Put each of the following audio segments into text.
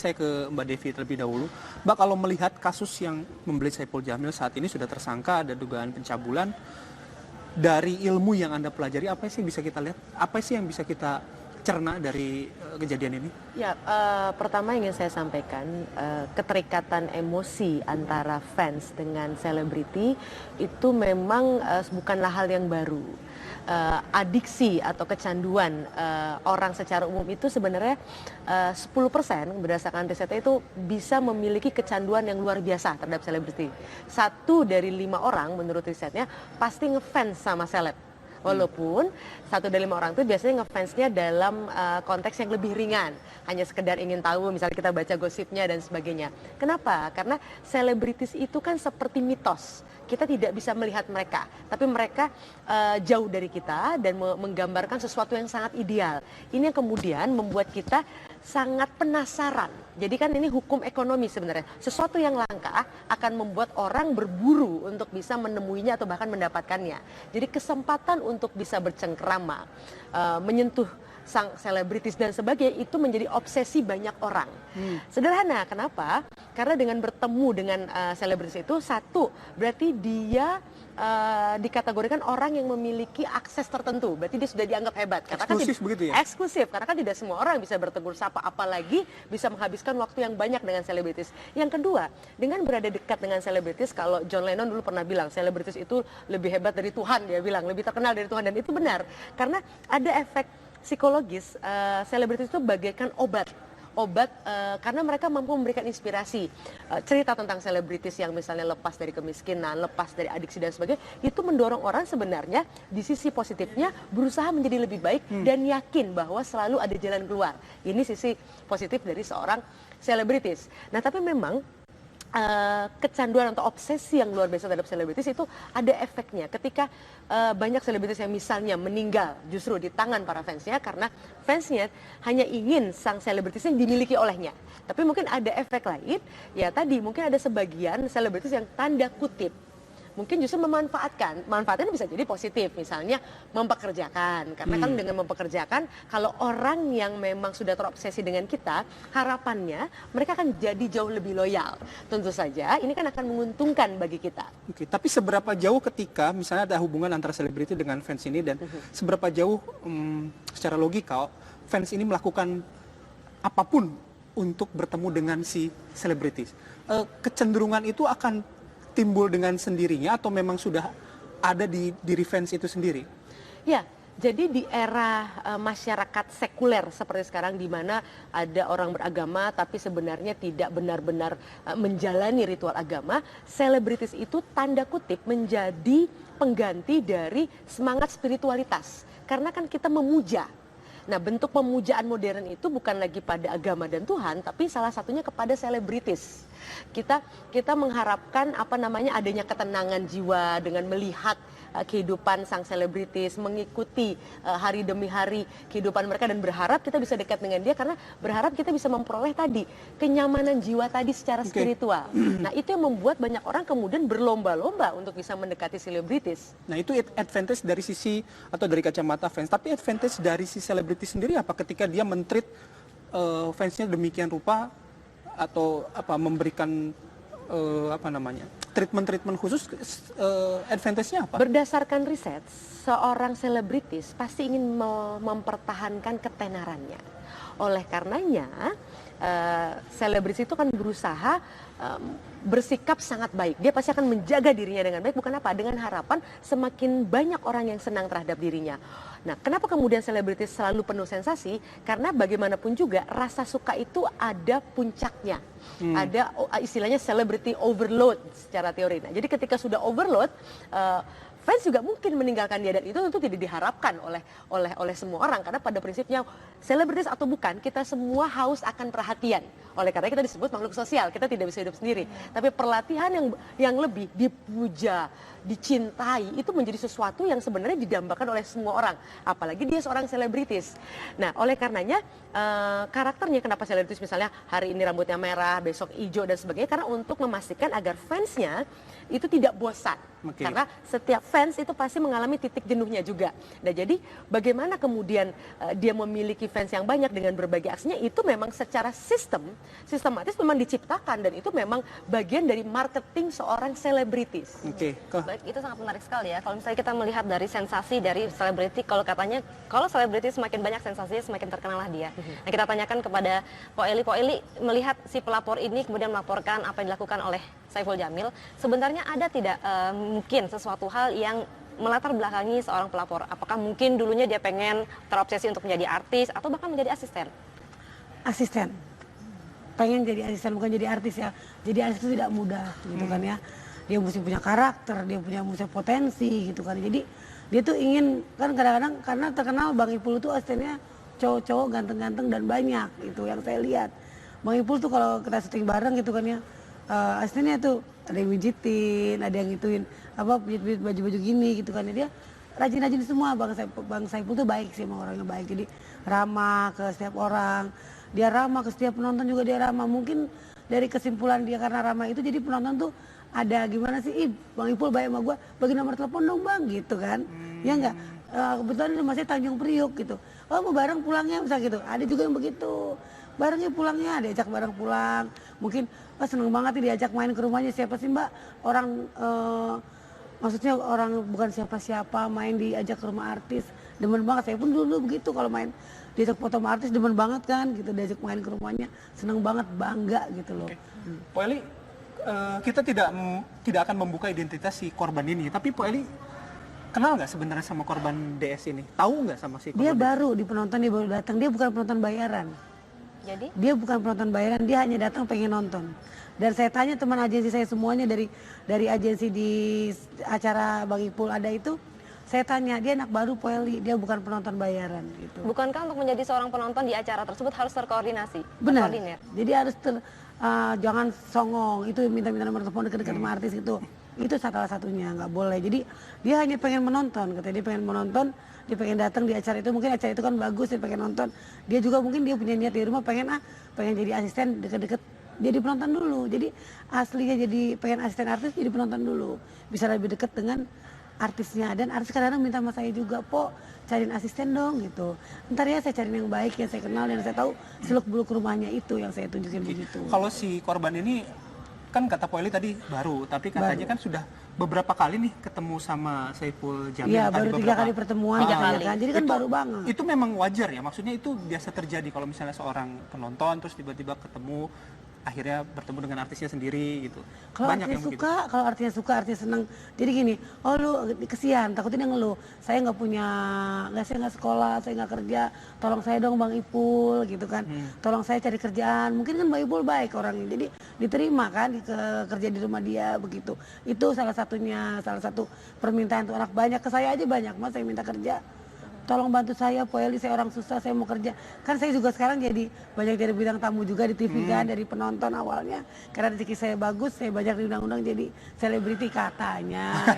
saya ke Mbak Devi terlebih dahulu. Mbak, kalau melihat kasus yang membelit Saipul Jamil saat ini sudah tersangka, ada dugaan pencabulan, dari ilmu yang Anda pelajari, apa sih bisa kita lihat? Apa sih yang bisa kita cerna dari kejadian ini? Ya, pertama ingin saya sampaikan, keterikatan emosi antara fans dengan selebriti itu memang bukanlah hal yang baru. Adiksi atau kecanduan orang secara umum itu sebenarnya 10% berdasarkan risetnya itu bisa memiliki kecanduan yang luar biasa terhadap selebriti. 1 dari 5 orang menurut risetnya pasti ngefans sama seleb. Walaupun 1 dari 5 orang itu biasanya ngefansnya dalam konteks yang lebih ringan, hanya sekedar ingin tahu, misalnya kita baca gosipnya dan sebagainya. Kenapa? Karena selebritis itu kan seperti mitos. Kita tidak bisa melihat mereka, tapi mereka jauh dari kita dan menggambarkan sesuatu yang sangat ideal. Ini yang kemudian membuat kita sangat penasaran. Jadi kan ini hukum ekonomi sebenarnya. Sesuatu yang langka akan membuat orang berburu untuk bisa menemuinya atau bahkan mendapatkannya. Jadi kesempatan untuk bisa bercengkrama, menyentuh sang selebritis dan sebagainya itu menjadi obsesi banyak orang. Sederhana, kenapa? Karena dengan bertemu dengan selebritis itu, 1, berarti dia dikategorikan orang yang memiliki akses tertentu, berarti dia sudah dianggap hebat. Karena eksklusif begitu ya? Eksklusif, karena kan tidak semua orang bisa bertegur sapa, apalagi bisa menghabiskan waktu yang banyak dengan selebritis. Yang kedua, dengan berada dekat dengan selebritis, kalau John Lennon dulu pernah bilang, selebritis itu lebih hebat dari Tuhan, dia bilang, lebih terkenal dari Tuhan, dan itu benar. Karena ada efek psikologis, selebritis itu bagaikan obat karena mereka mampu memberikan inspirasi. Cerita tentang selebritis yang misalnya lepas dari kemiskinan, lepas dari adiksi dan sebagainya, itu mendorong orang sebenarnya di sisi positifnya berusaha menjadi lebih baik dan yakin bahwa selalu ada jalan keluar. Ini sisi positif dari seorang selebritis. Nah, tapi memang kecanduan atau obsesi yang luar biasa terhadap selebritis itu ada efeknya ketika banyak selebritis yang misalnya meninggal justru di tangan para fansnya karena fansnya hanya ingin sang selebritis yang dimiliki olehnya. Tapi mungkin ada efek lain, ya tadi mungkin ada sebagian selebritis yang tanda kutip mungkin justru manfaatnya bisa jadi positif, misalnya mempekerjakan, karena kan dengan mempekerjakan, kalau orang yang memang sudah terobsesi dengan kita, harapannya mereka akan jadi jauh lebih loyal. Tentu saja ini kan akan menguntungkan bagi kita. Oke, tapi seberapa jauh ketika misalnya ada hubungan antara selebriti dengan fans ini, dan seberapa jauh secara logika fans ini melakukan apapun untuk bertemu dengan si selebritis, kecenderungan itu akan timbul dengan sendirinya atau memang sudah ada di diri fans itu sendiri? Ya, jadi di era masyarakat sekuler seperti sekarang, di mana ada orang beragama tapi sebenarnya tidak benar-benar menjalani ritual agama, selebritis itu tanda kutip menjadi pengganti dari semangat spiritualitas. Karena kan kita memuja. Nah, bentuk pemujaan modern itu bukan lagi pada agama dan Tuhan, tapi salah satunya kepada selebritis. Kita mengharapkan adanya ketenangan jiwa dengan melihat kehidupan sang selebritis, mengikuti hari demi hari kehidupan mereka dan berharap kita bisa dekat dengan dia karena berharap kita bisa memperoleh tadi kenyamanan jiwa tadi secara spiritual. Nah, itu yang membuat banyak orang kemudian berlomba-lomba untuk bisa mendekati selebritis. Nah, itu advantage dari sisi atau dari kacamata fans, tapi advantage dari si selebritis sendiri apa ketika dia men-treat fansnya demikian rupa atau memberikan treatment khusus, advantage-nya apa? Berdasarkan riset, seorang selebritis pasti ingin mempertahankan ketenarannya. Oleh karenanya, selebritis itu kan berusaha bersikap sangat baik. Dia pasti akan menjaga dirinya dengan baik, bukan apa? Dengan harapan semakin banyak orang yang senang terhadap dirinya. Nah, kenapa kemudian selebritis selalu penuh sensasi? Karena bagaimanapun juga rasa suka itu ada puncaknya. Ada istilahnya celebrity overload secara teori. Nah, jadi ketika sudah overload, fans juga mungkin meninggalkan dia, dan itu tentu tidak diharapkan oleh semua orang, karena pada prinsipnya selebritis atau bukan, kita semua haus akan perhatian. Oleh karena kita disebut makhluk sosial, kita tidak bisa hidup sendiri. Tapi perhatian yang lebih, dipuja, dicintai, itu menjadi sesuatu yang sebenarnya didambakan oleh semua orang, apalagi dia seorang selebritis. Nah, oleh karenanya karakternya, kenapa selebritis misalnya hari ini rambutnya merah, besok hijau dan sebagainya, karena untuk memastikan agar fansnya itu tidak bosan. Karena setiap fans itu pasti mengalami titik jenuhnya juga. Nah jadi bagaimana kemudian dia memiliki fans yang banyak dengan berbagai aksinya, itu memang secara sistematis memang diciptakan, dan itu memang bagian dari marketing seorang selebritis. Oke. Baik, itu sangat menarik sekali ya. Kalau misalnya kita melihat dari sensasi dari selebriti, kalau katanya kalau selebriti semakin banyak sensasinya semakin terkenal lah dia. Nah, kita tanyakan kepada Po Eli melihat si pelapor ini kemudian melaporkan apa yang dilakukan oleh Saiful Jamil, sebenarnya ada tidak mungkin sesuatu hal yang melatar belakangi seorang pelapor? Apakah mungkin dulunya dia pengen terobsesi untuk menjadi artis atau bahkan menjadi asisten? Asisten, pengen jadi asisten bukan jadi artis ya. Jadi artis itu tidak mudah gitu kan ya. Dia mesti punya karakter, dia mesti potensi gitu kan. Jadi dia tuh ingin, kan kadang-kadang karena terkenal Bang Ipul tuh asistennya cowok-cowok ganteng-ganteng dan banyak, itu yang saya lihat. Bang Ipul tuh kalau kita syuting bareng gitu kan ya, asistennya tuh ada yang mijitin, ada yang gituin apa pijit-pijit baju-baju gini gitu kan ya. Dia rajin-rajin semua. Bang Saiful tuh baik sih, emang orangnya baik, jadi ramah ke setiap orang, dia ramah ke setiap penonton juga, dia ramah. Mungkin dari kesimpulan dia karena ramah itu jadi penonton tuh ada gimana sih, Bang Ipul baik sama gue, bagi nomor telepon dong bang gitu kan. Ya enggak, kebetulan rumah saya Tanjung Priuk gitu, oh mau bareng pulangnya bisa gitu, ada juga yang begitu, barengnya pulangnya, diajak bareng pulang. Mungkin seneng banget nih diajak main ke rumahnya. Siapa sih mbak orang maksudnya orang bukan siapa-siapa main diajak ke rumah artis, demen banget. Saya pun dulu begitu, kalau main diajak foto sama artis demen banget kan gitu, diajak main ke rumahnya seneng banget, bangga gitu loh. Po Eli, kita tidak akan membuka identitas si korban ini, tapi Po Eli kenal nggak sebenarnya sama korban DS ini? Tahu nggak sama si korban? Dia baru di penonton, dia baru datang, dia bukan penonton bayaran. Jadi Dia bukan penonton bayaran, dia hanya datang pengen nonton. Dan saya tanya teman agensi saya semuanya, dari agensi di acara Bang Ipul ada itu, saya tanya, dia anak baru Po Eli, dia bukan penonton bayaran gitu. bukankah untuk menjadi seorang penonton di acara tersebut harus terkoordinasi? Benar. Terkoordinir? Jadi harus jangan songong, itu minta-minta nomor telepon dekat-dekat sama artis gitu. Itu salah satunya, nggak boleh. Jadi dia hanya pengen menonton, katanya dia pengen menonton, dia pengen datang di acara itu. Mungkin acara itu kan bagus, dia pengen nonton. Dia juga mungkin dia punya niat di rumah pengen jadi asisten deket-deket, jadi penonton dulu. Jadi aslinya jadi pengen asisten artis, jadi penonton dulu. Bisa lebih dekat dengan artisnya. Dan artis kadang-kadang minta sama saya juga, Po cariin asisten dong gitu. Ntar ya saya cariin yang baik, yang saya kenal, yang saya tahu seluk beluk rumahnya, itu yang saya tunjukin begitu. Kalau si korban ini kan kata Po Eli tadi baru, tapi katanya kan sudah beberapa kali nih ketemu sama Saiful Jamil. Iya, Tadi baru 3 kali pertemuan katanya kan. Jadi kan baru banget. Itu memang wajar ya, maksudnya itu biasa terjadi kalau misalnya seorang penonton terus tiba-tiba ketemu, akhirnya bertemu dengan artisnya sendiri gitu. Kalau artinya suka, kalau artinya suka, artinya seneng. Jadi gini, oh lu kesian, takutnya dia ngeluh. Saya saya nggak sekolah, saya nggak kerja. Tolong saya dong Bang Ipul gitu kan. Tolong saya cari kerjaan. Mungkin kan Bang Ipul baik orangnya, jadi diterima kan kerja di rumah dia begitu. Itu salah satunya, salah satu permintaan untuk anak banyak. Ke saya aja banyak, Mas saya minta kerja. Tolong bantu saya, Po Eli, saya orang susah, saya mau kerja. Kan saya juga sekarang jadi banyak dari bintang tamu juga di TV kan, dari penonton awalnya. Karena rezeki saya bagus, saya banyak diundang-undang jadi selebriti katanya.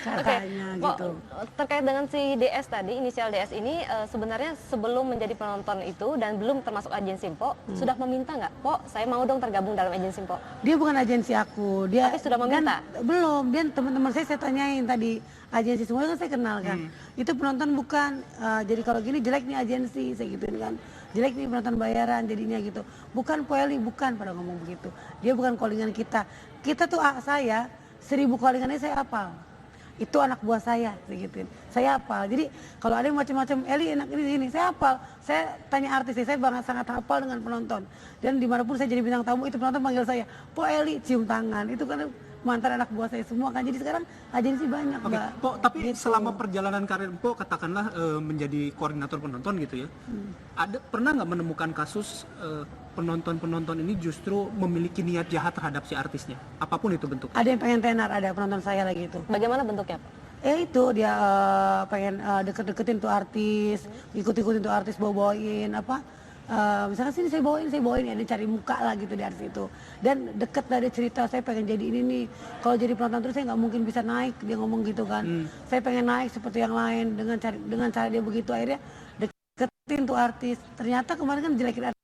Katanya gitu. Terkait dengan si DS tadi, inisial DS ini sebenarnya sebelum menjadi penonton itu dan belum termasuk agensi Po, sudah meminta nggak, Po, saya mau dong tergabung dalam agensi Po? Dia bukan agensi aku, dia Tapi sudah meminta? Belum, dia teman-teman saya tanyain tadi, agensi semuanya kan saya kenal kan. Itu penonton bukan, jadi kalau gini jelek nih agensi, saya gituin kan. Jelek nih penonton bayaran jadinya gitu. Bukan Po Eli, bukan pada ngomong begitu. Dia bukan callingan kita. Kita tuh saya 1000 callingannya saya hafal. Itu anak buah saya gituin. Saya hafal. Jadi kalau ada yang macam-macam, Eli enak ini, saya hafal. Saya tanya artis, saya banget sangat hafal dengan penonton. Dan dimanapun saya jadi bintang tamu, itu penonton panggil saya, Po Eli, cium tangan. Itu kan mantan anak buah saya semua kan. Jadi sekarang agensi banyak, Oke, Mbak. Po, tapi Gitu. selama perjalanan karir Po, katakanlah menjadi koordinator penonton gitu ya, pernah nggak menemukan kasus penonton-penonton ini justru memiliki niat jahat terhadap si artisnya, apapun itu bentuknya? Ada yang pengen tenar, ada penonton saya lagi itu. Bagaimana bentuknya, Pak? Itu dia pengen deket-deketin tuh artis, ikut-ikutin tuh artis, bawa-bawain apa. Misalkan sini saya bawain ya, dia cari muka lah gitu di artis itu. Dan deket lah dia cerita, saya pengen jadi ini nih. Kalau jadi penonton terus saya nggak mungkin bisa naik, dia ngomong gitu kan. Saya pengen naik seperti yang lain dengan cara dia begitu, akhirnya deketin tuh artis. Ternyata kemarin kan jelekin artis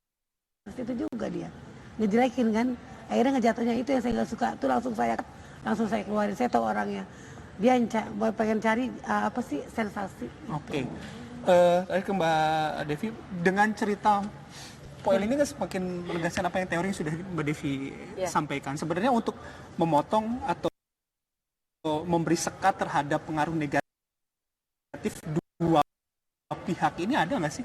itu juga dia, ngejelekin kan. Akhirnya ngejatuhnya itu yang saya nggak suka, tuh langsung saya keluarin. Saya tahu orangnya. dia pengen cari apa sih sensasi. Oke. Tadi ke Mbak Devi, dengan cerita Poel ini kan semakin menegaskan apa yang teori yang sudah Mbak Devi sampaikan. Sebenarnya untuk memotong atau memberi sekat terhadap pengaruh negatif dua pihak ini ada nggak sih?